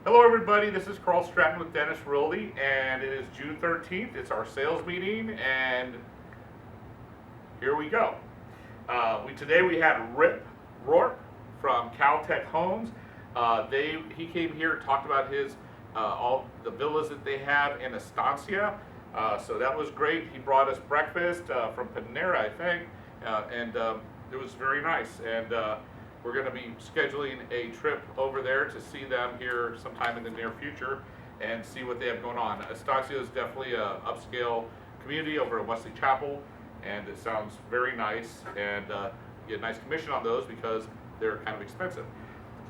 Hello everybody, this is Carl Stratton with Dennis Realty, and it is June 13th. It's our sales meeting, and here we go. Today we had Rip Rourke from Caltech Homes. He came here and talked about his all the villas that they have in Estancia. So that was great. He brought us breakfast from Panera, I think, and it was very nice. And we're going to be scheduling a trip over there to see them here sometime in the near future and see what they have going on. Estancia is definitely a upscale community over at Wesley Chapel, and it sounds very nice, and you get a nice commission on those because they're kind of expensive,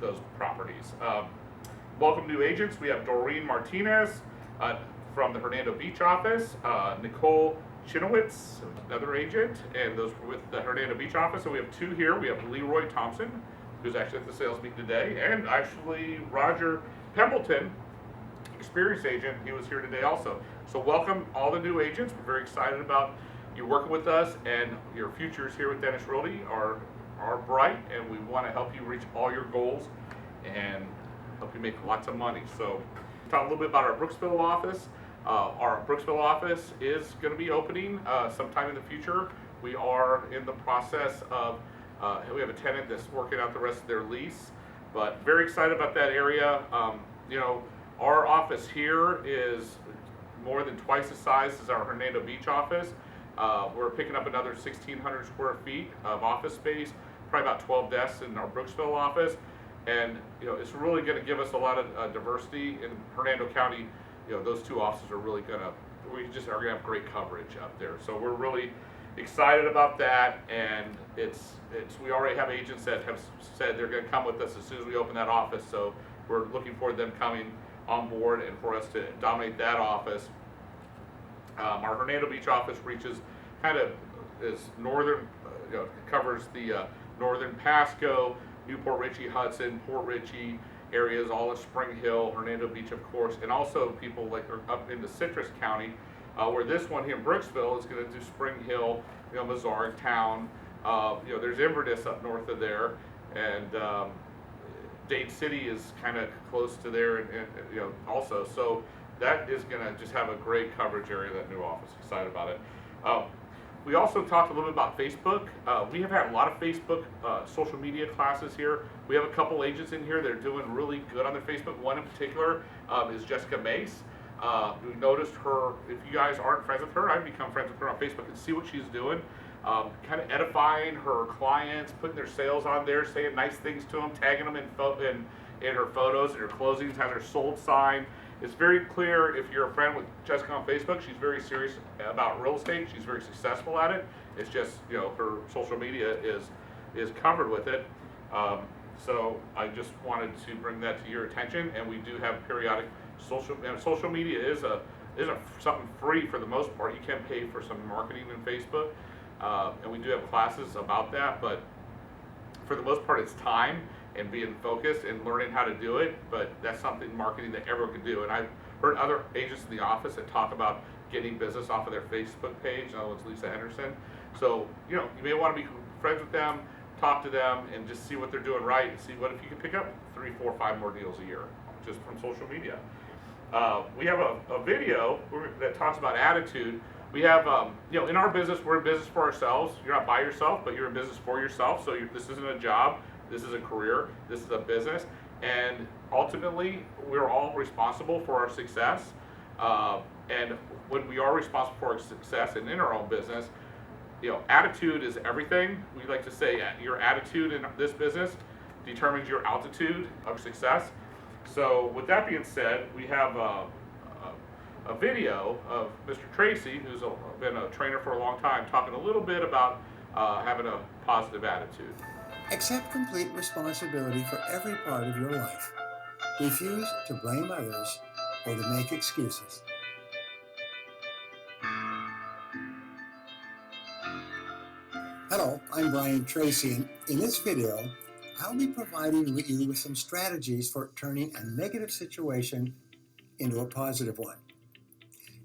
those properties. Welcome new agents. We have Doreen Martinez from the Hernando Beach office, Nicole Chinowitz, another agent, and those with the Hernando Beach office. So we have two here. We have Leroy Thompson, who's actually at the sales meeting today, and actually Roger Pembleton, experienced agent. He was here today also. So welcome all the new agents. We're very excited about you working with us, and your futures here with Dennis Realty are bright, and we want to help you reach all your goals and help you make lots of money. So talk a little bit about our Brooksville office. Our Brooksville office is going to be opening sometime in the future. We are in the process of, we have a tenant that's working out the rest of their lease, but very excited about that area. Our office here is more than twice the size as our Hernando Beach office. We're picking up another 1,600 square feet of office space, probably about 12 desks in our Brooksville office. And it's really going to give us a lot of diversity in Hernando County. Those two offices are really we just are going to have great coverage up there. So we're really excited about that, and we already have agents that have said they're going to come with us as soon as we open that office. So we're looking forward to them coming on board and for us to dominate that office. Our Hernando Beach office reaches is northern, covers the northern Pasco, Newport Richey, Hudson, Port Richey areas, all of Spring Hill, Hernando Beach, of course, and also people like up into Citrus County, where this one here in Brooksville is going to do Spring Hill, Mazark Town. There's Inverness up north of there, and Dade City is kind of close to there, and also. So that is going to just have a great coverage area, that new office. Excited about it. We also talked a little bit about Facebook. We have had a lot of Facebook social media classes here. We have a couple agents in here that are doing really good on their Facebook. One in particular is Jessica Mace. We noticed her. If you guys aren't friends with her, I've become friends with her on Facebook and see what she's doing. Kind of edifying her clients, putting their sales on there, saying nice things to them, tagging them in her photos and her closings, has her sold sign. It's very clear if you're a friend with Jessica on Facebook, she's very serious about real estate. She's very successful at it. It's just, her social media is covered with it. So I just wanted to bring that to your attention. And we do have periodic social media isn't something free for the most part. You can pay for some marketing in Facebook. And we do have classes about that, but for the most part, it's time and being focused and learning how to do it, but that's something marketing that everyone can do. And I've heard other agents in the office that talk about getting business off of their Facebook page. In other words, Lisa Henderson. So, you may want to be friends with them, talk to them, and just see what they're doing right, and see what if you can pick up 3, 4, 5 more deals a year just from social media. We have a video that talks about attitude. We have, in our business, we're in business for ourselves. You're not by yourself, but you're in business for yourself. So this isn't a job. This is a career. This is a business. And ultimately, we're all responsible for our success. And when we are responsible for our success and in our own business, attitude is everything. We like to say your attitude in this business determines your altitude of success. So with that being said, we have a video of Mr. Tracy, who's been a trainer for a long time, talking a little bit about having a positive attitude. Accept complete responsibility for every part of your life. Refuse to blame others or to make excuses. Hello, I'm Brian Tracy, and in this video, I'll be providing you with some strategies for turning a negative situation into a positive one.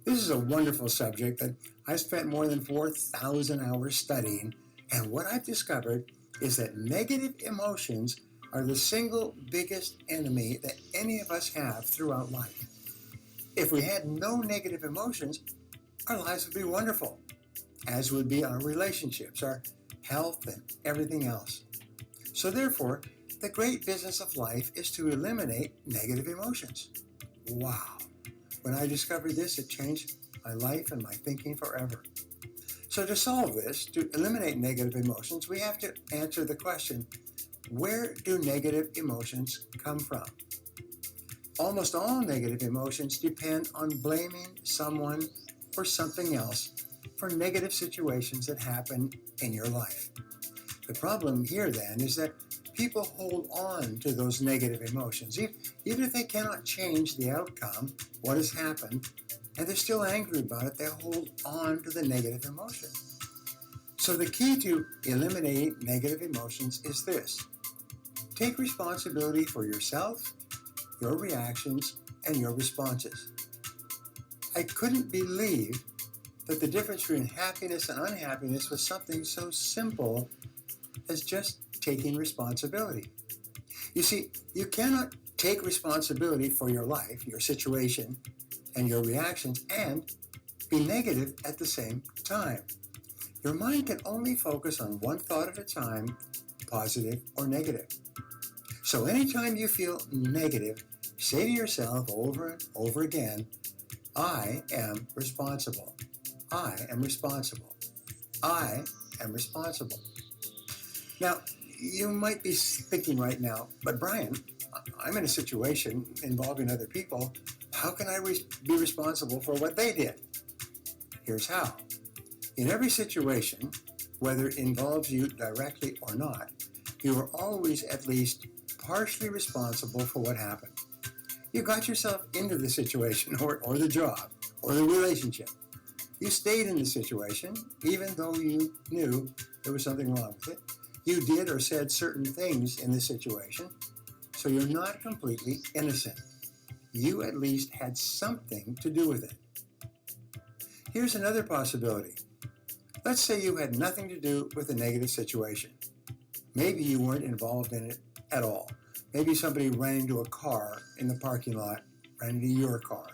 This is a wonderful subject that I've spent more than 4,000 hours studying, and what I've discovered is that negative emotions are the single biggest enemy that any of us have throughout life. If we had no negative emotions, our lives would be wonderful, as would be our relationships, our health, and everything else. So therefore, the great business of life is to eliminate negative emotions. Wow. When I discovered this, it changed my life and my thinking forever. So to solve this, to eliminate negative emotions, we have to answer the question, where do negative emotions come from? Almost all negative emotions depend on blaming someone or something else for negative situations that happen in your life. The problem here then is that people hold on to those negative emotions, even if they cannot change the outcome, what has happened, and they're still angry about it, they hold on to the negative emotion. So the key to eliminating negative emotions is this. Take responsibility for yourself, your reactions, and your responses. I couldn't believe that the difference between happiness and unhappiness was something so simple as just taking responsibility. You see, you cannot take responsibility for your life, your situation, and your reactions, and be negative at the same time. Your mind can only focus on one thought at a time, positive or negative. So anytime you feel negative, say to yourself over and over again, I am responsible. I am responsible. I am responsible. Now, you might be thinking right now, but Brian, I'm in a situation involving other people. How can I be responsible for what they did? Here's how. In every situation, whether it involves you directly or not, you are always at least partially responsible for what happened. You got yourself into the situation or the job or the relationship. You stayed in the situation even though you knew there was something wrong with it. You did or said certain things in the situation, so you're not completely innocent. You at least had something to do with it. Here's another possibility. Let's say you had nothing to do with a negative situation. Maybe you weren't involved in it at all. Maybe somebody ran into a car in the parking lot, ran into your car.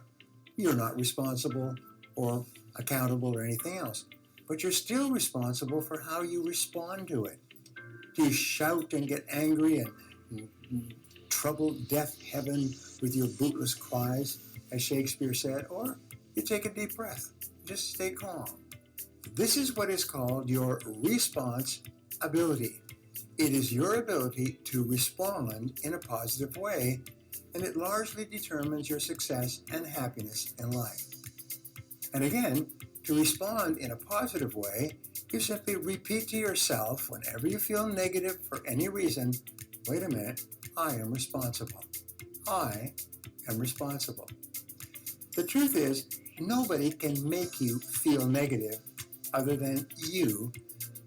You're not responsible or accountable or anything else, but you're still responsible for how you respond to it. Do you shout and get angry and trouble deaf heaven with your bootless cries, as Shakespeare said, or you take a deep breath, just stay calm. This is what is called your response ability. It is your ability to respond in a positive way, and it largely determines your success and happiness in life. And again, to respond in a positive way, you simply repeat to yourself whenever you feel negative for any reason, wait a minute, I am responsible. I am responsible. The truth is, nobody can make you feel negative other than you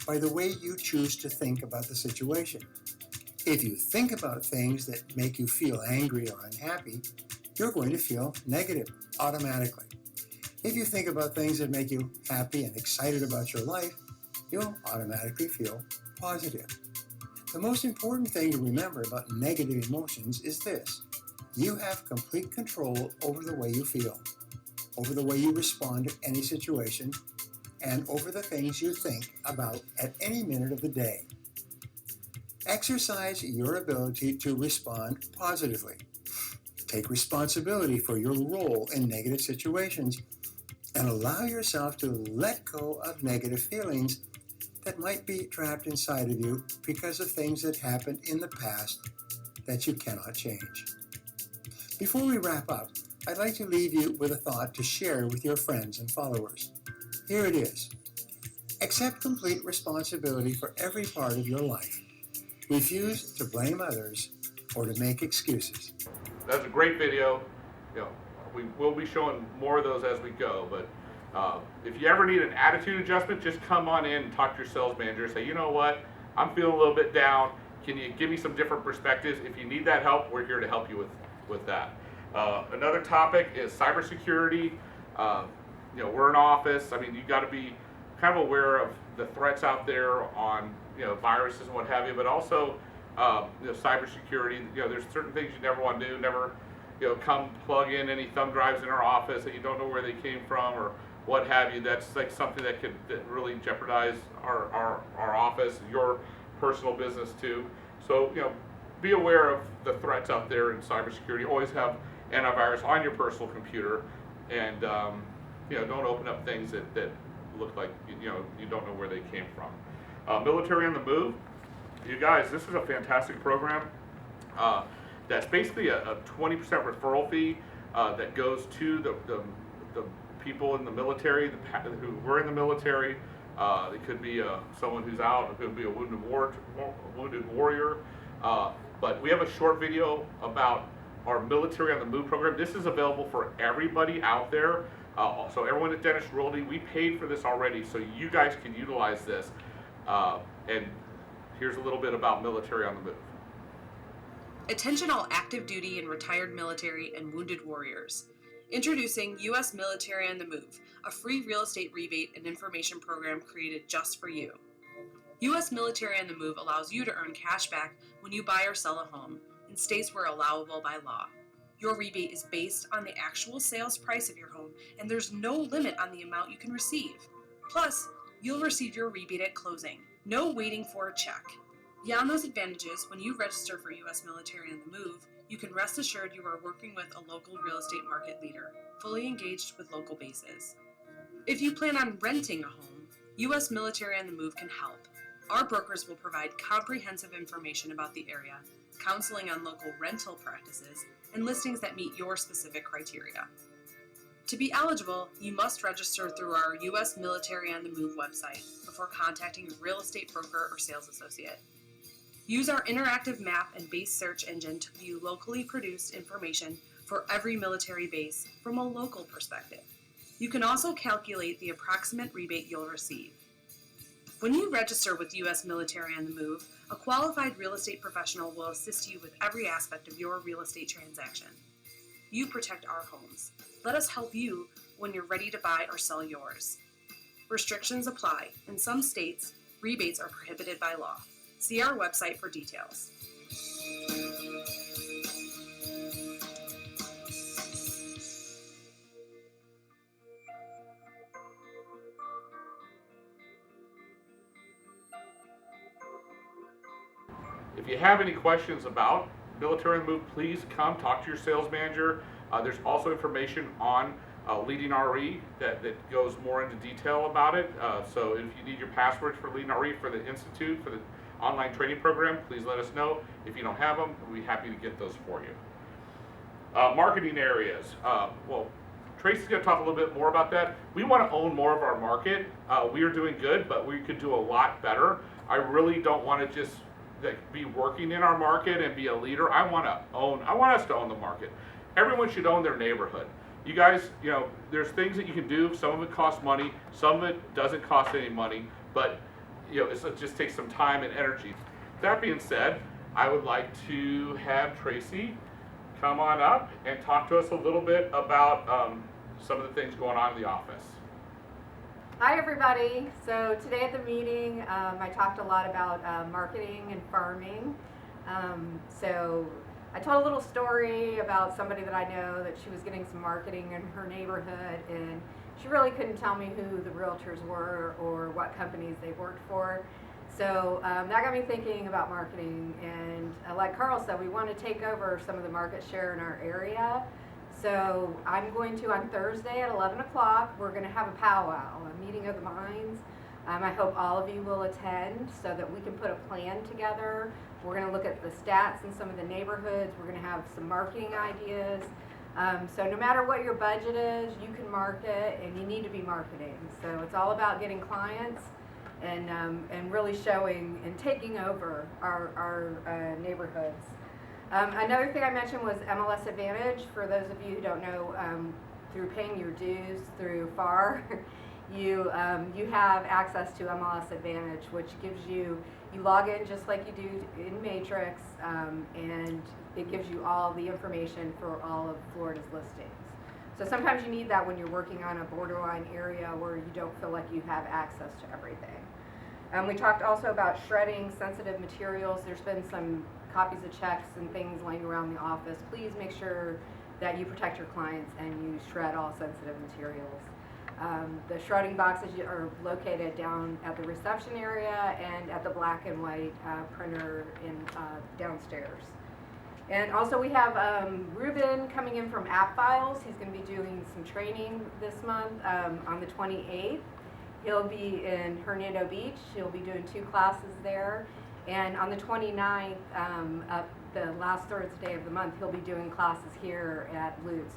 by the way you choose to think about the situation. If you think about things that make you feel angry or unhappy, you're going to feel negative automatically. If you think about things that make you happy and excited about your life, you'll automatically feel positive. The most important thing to remember about negative emotions is this. You have complete control over the way you feel, over the way you respond to any situation, and over the things you think about at any minute of the day. Exercise your ability to respond positively. Take responsibility for your role in negative situations and allow yourself to let go of negative feelings that might be trapped inside of you because of things that happened in the past that you cannot change. Before we wrap up, I'd like to leave you with a thought to share with your friends and followers. Here it is. Accept complete responsibility for every part of your life. Refuse to blame others or to make excuses. That's a great video. You know, we will be showing more of those as we go, but if you ever need an attitude adjustment, just come on in and talk to your sales manager. Say, you know what, I'm feeling a little bit down. Can you give me some different perspectives? If you need that help, we're here to help you with that. Another topic is cybersecurity. We're in office. I mean, you got to be kind of aware of the threats out there on viruses and what have you, but also cybersecurity. There's certain things you never want to do. Never, come plug in any thumb drives in our office that you don't know where they came from or what have you. That's like something that could really jeopardize our office, your personal business too. So, be aware of the threats out there in cybersecurity. Always have antivirus on your personal computer, and don't open up things that look like you don't know where they came from. Military on the Move, you guys, this is a fantastic program. That's basically a 20% referral fee that goes to the people in the military, who were in the military. It could be someone who's out. It could be a wounded warrior. But we have a short video about our Military on the Move program. This is available for everybody out there. So everyone at Dennis Realty, we paid for this already, so you guys can utilize this. And here's a little bit about Military on the Move. Attention all active duty and retired military and wounded warriors. Introducing U.S. Military on the Move, a free real estate rebate and information program created just for you. U.S. Military on the Move allows you to earn cash back when you buy or sell a home in states where allowable by law. Your rebate is based on the actual sales price of your home, and there's no limit on the amount you can receive. Plus, you'll receive your rebate at closing. No waiting for a check. Beyond those advantages, when you register for U.S. Military on the Move, you can rest assured you are working with a local real estate market leader, fully engaged with local bases. If you plan on renting a home, U.S. Military on the Move can help. Our brokers will provide comprehensive information about the area, counseling on local rental practices, and listings that meet your specific criteria. To be eligible, you must register through our U.S. Military on the Move website before contacting a real estate broker or sales associate. Use our interactive map and base search engine to view locally produced information for every military base from a local perspective. You can also calculate the approximate rebate you'll receive. When you register with U.S. Military on the Move, a qualified real estate professional will assist you with every aspect of your real estate transaction. You protect our homes. Let us help you when you're ready to buy or sell yours. Restrictions apply. In some states, rebates are prohibited by law. See our website for details. If you have any questions about Military on the Move, please come talk to your sales manager. There's also information on Leading RE that goes more into detail about it. So if you need your passwords for Leading RE for the Institute, for the online training program, please let us know. If you don't have them, we'll be happy to get those for you. Marketing areas. Well, Tracy's going to talk a little bit more about that. We want to own more of our market. We are doing good, but we could do a lot better. I really don't want to just be working in our market and be a leader. I want us to own the market. Everyone should own their neighborhood. You guys, there's things that you can do. Some of it costs money. Some of it doesn't cost any money, but it just takes some time and energy. That being said, I would like to have Tracy come on up and talk to us a little bit about some of the things going on in the office. Hi everybody. So today at the meeting, I talked a lot about marketing and farming. So I told a little story about somebody that I know that she was getting some marketing in her neighborhood, and she really couldn't tell me who the realtors were or what companies they worked for. So that got me thinking about marketing, and like Carl said, we want to take over some of the market share in our area. So I'm going to, on Thursday at 11 o'clock, we're going to have a powwow, a meeting of the minds. I hope all of you will attend so that we can put a plan together. We're going to look at the stats in some of the neighborhoods. We're going to have some marketing ideas. So no matter what your budget is, you can market, and you need to be marketing. So it's all about getting clients and really showing and taking over our neighborhoods. Another thing I mentioned was MLS Advantage. For those of you who don't know, through paying your dues through FAR, you have access to MLS Advantage, which gives you log in just like you do in Matrix, and it gives you all the information for all of Florida's listings. So sometimes you need that when you're working on a borderline area where you don't feel like you have access to everything. We talked also about shredding sensitive materials. There's been some copies of checks and things laying around the office. Please make sure that you protect your clients and you shred all sensitive materials. The shredding boxes are located down at the reception area and at the black and white printer downstairs. And also we have Ruben coming in from App Files. He's going to be doing some training this month on the 28th. He'll be in Hernando Beach. He'll be doing 2 classes there. And on the 29th, the last Thursday of the month, he'll be doing classes here at Lutz.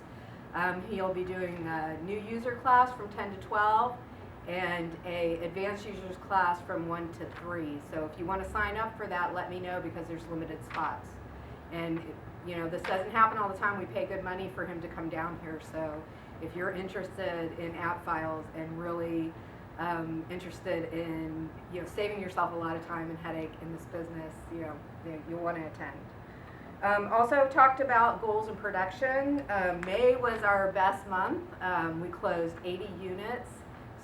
He'll be doing a new user class from 10 to 12 and a advanced users class from 1 to 3. So if you want to sign up for that, let me know because there's limited spots. And you know, this doesn't happen all the time. We pay good money for him to come down here. So if you're interested in App Files and really interested in saving yourself a lot of time and headache in this business, you'll want to attend. Also talked about goals and production. May was our best month. We closed 80 units,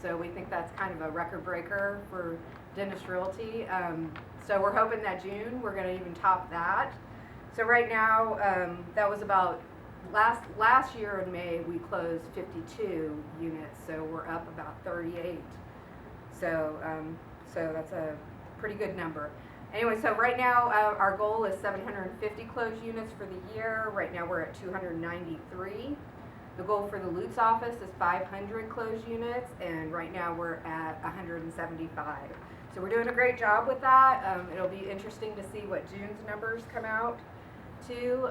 so we think that's kind of a record breaker for Dennis Realty. So we're hoping that June we're going to even top that. So right now, that was about last year in May we closed 52 units, so we're up about 38. So that's a pretty good number. Anyway, so right now our goal is 750 closed units for the year. Right now we're at 293. The goal for the Lutz office is 500 closed units, and right now we're at 175. So we're doing a great job with that. It'll be interesting to see what June's numbers come out to.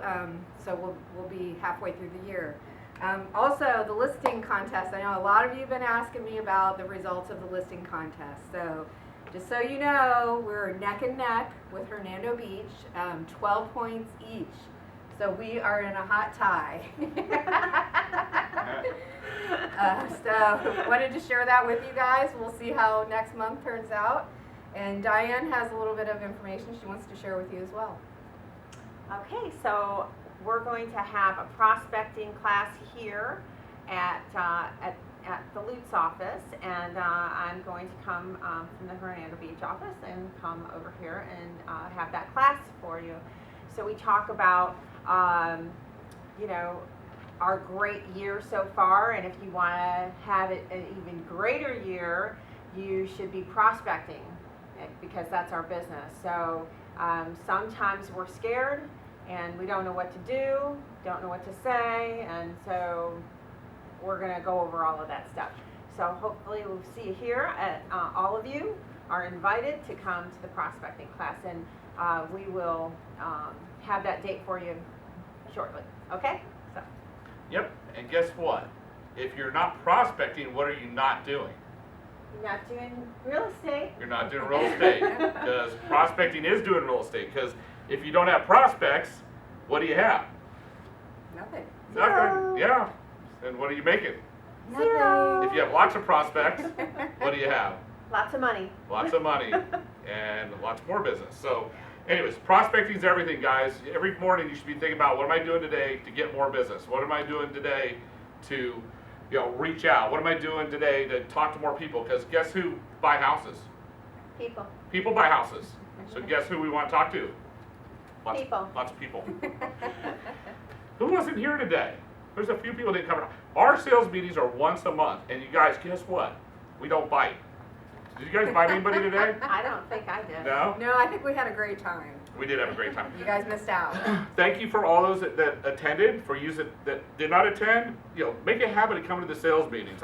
So we'll be halfway through the year. Also, the listing contest. I know a lot of you have been asking me about the results of the listing contest. So just so you know, we're neck and neck with Hernando Beach, 12 points each. So we are in a hot tie. So wanted to share that with you guys. We'll see how next month turns out. And Diane has a little bit of information she wants to share with you as well. Okay, so we're going to have a prospecting class here at the Lutz office, and I'm going to come from the Hernando Beach office and come over here and have that class for you. So we talk about, our great year so far, and if you want to have it an even greater year, you should be prospecting because that's our business. So sometimes we're scared and we don't know what to do, don't know what to say, and so we're going to go over all of that stuff. So hopefully we'll see you here. All of you are invited to come to the prospecting class, and we will have that date for you shortly. Okay? So. Yep, and guess what? If you're not prospecting, what are you not doing? You're not doing real estate. You're not doing real estate, because prospecting is doing real estate, because if you don't have prospects, what do you have? Nothing. Nothing. Yeah. And what are you making? Zero. If you have lots of prospects, what do you have? Lots of money. Lots of money and lots more business. So anyways, prospecting is everything, guys. Every morning you should be thinking about, what am I doing today to get more business? What am I doing today to reach out? What am I doing today to talk to more people? Because guess who buy houses? People. People buy houses. So guess who we want to talk to? People. Lots of people. Who wasn't here today? There's a few people that didn't come. Our sales meetings are once a month, and you guys, guess what? We don't bite. Did you guys bite anybody today? I don't think I did. No? No, I think we had a great time. We did have a great time. You guys missed out. Thank you for all those that attended. For you that did not attend, make a habit of coming to the sales meetings.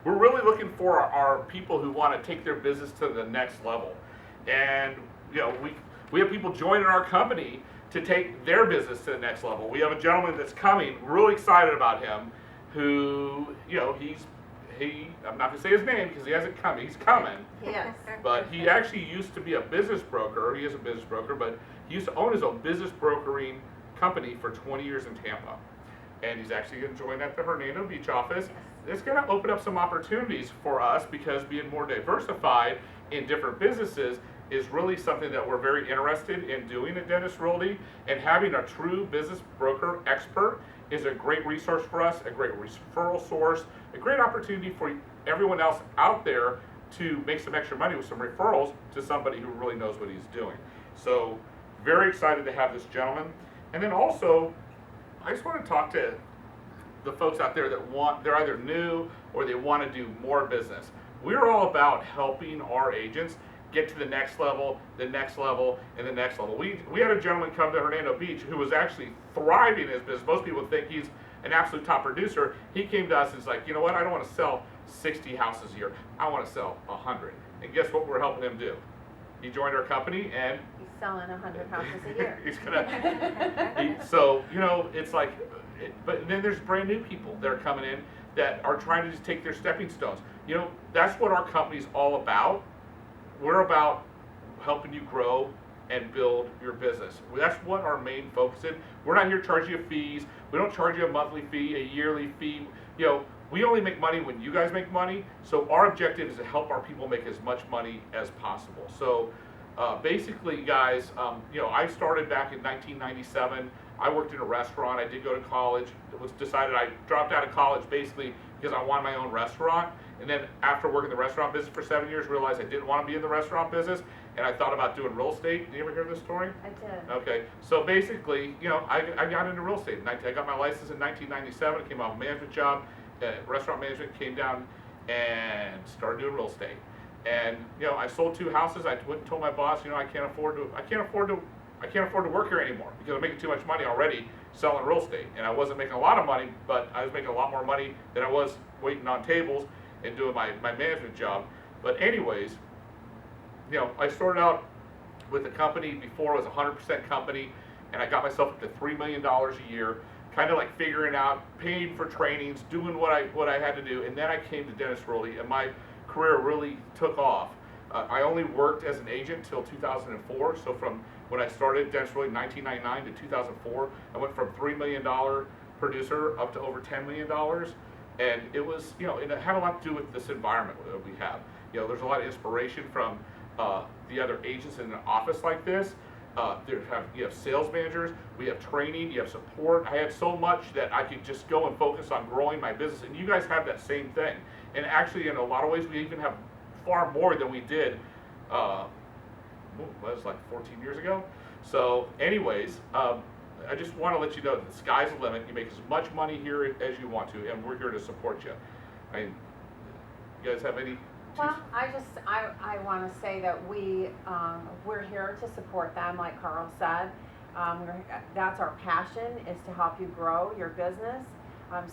We're really looking for our people who want to take their business to the next level. And we have people joining our company to take their business to the next level. We have a gentleman that's coming, really excited about him, who, I'm not gonna say his name because he hasn't come, he's coming. Yes. But he actually used to be a business broker, he is a business broker, but he used to own his own business brokering company for 20 years in Tampa. And he's actually gonna join at the Hernando Beach office. It's gonna open up some opportunities for us because being more diversified in different businesses is really something that we're very interested in doing at Dennis Realty, and having a true business broker expert is a great resource for us, a great referral source, a great opportunity for everyone else out there to make some extra money with some referrals to somebody who really knows what he's doing. So very excited to have this gentleman. And then also, I just want to talk to the folks out there that they're either new or they want to do more business. We're all about helping our agents get to the next level, and the next level. We had a gentleman come to Hernando Beach who was actually thriving in his business. Most people think he's an absolute top producer. He came to us and was like, you know what, I don't want to sell 60 houses a year. I want to sell 100. And guess what we're helping him do? He joined our company and He's selling 100 houses a year. he's gonna, so, you know, it's like, but then there's brand new people that are coming in that are trying to just take their stepping stones. You know, that's what our company's all about. We're about helping you grow and build your business. That's what our main focus is. We're not here to charge you fees. We don't charge you a monthly fee, a yearly fee. You know, we only make money when you guys make money. So our objective is to help our people make as much money as possible. So basically, guys, you know, I started back in 1997. I worked in a restaurant. I did go to college. It was decided I dropped out of college basically because I wanted my own restaurant. And then after working in the restaurant business for 7 years, realized I didn't want to be in the restaurant business, and I thought about doing real estate. Did you ever hear this story? I did. Okay, so basically, you know, I got into real estate. I got my license in 1997. It came out of a management job, restaurant management. Came down and started doing real estate. And you know, I sold 2 houses. I went and told my boss, you know, I can't afford to work here anymore because I'm making too much money already selling real estate. And I wasn't making a lot of money, but I was making a lot more money than I was waiting on tables and doing my management job. But anyways, you know, I started out with the company before it was a 100% company, and I got myself up to $3 million a year, kind of like figuring out, paying for trainings, doing what I had to do. And then I came to Dennis Riley, and my career really took off. I only worked as an agent till 2004. So from when I started Dennis Riley in 1999 to 2004, I went from $3 million producer up to over $10 million. And it was, you know, and it had a lot to do with this environment that we have. You know, there's a lot of inspiration from the other agents in an office like this. You have sales managers, we have training, you have support. I had so much that I could just go and focus on growing my business. And you guys have that same thing. And actually, in a lot of ways, we even have far more than we did, what was it, like 14 years ago? So anyways, I just want to let you know that the sky's the limit. You make as much money here as you want to, and we're here to support you. I mean, you guys have any? Well, I want to say that we're here to support them, like Carl said. That's our passion, is to help you grow your business.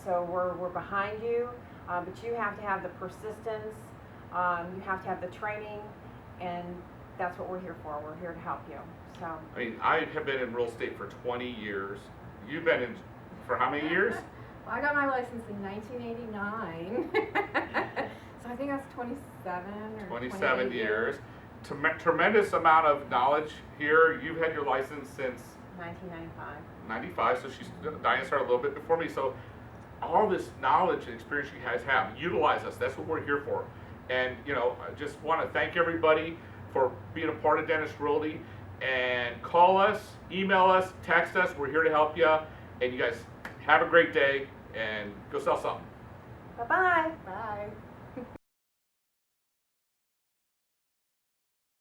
So we're behind you, but you have to have the persistence. You have to have the training, and that's what we're here for. We're here to help you. So. I mean, I have been in real estate for 20 years. You've been in for how many years? Well, I got my license in 1989. So I think that's 27 or 27 years. Tremendous amount of knowledge here. You've had your license since 1995. 95, so Diane started a little bit before me. So all this knowledge and experience you guys have, utilize us. That's what we're here for. And you know, I just want to thank everybody for being a part of Dennis Realty. And call us, email us, text us. We're here to help you. And you guys have a great day and go sell something. Bye-bye. Bye.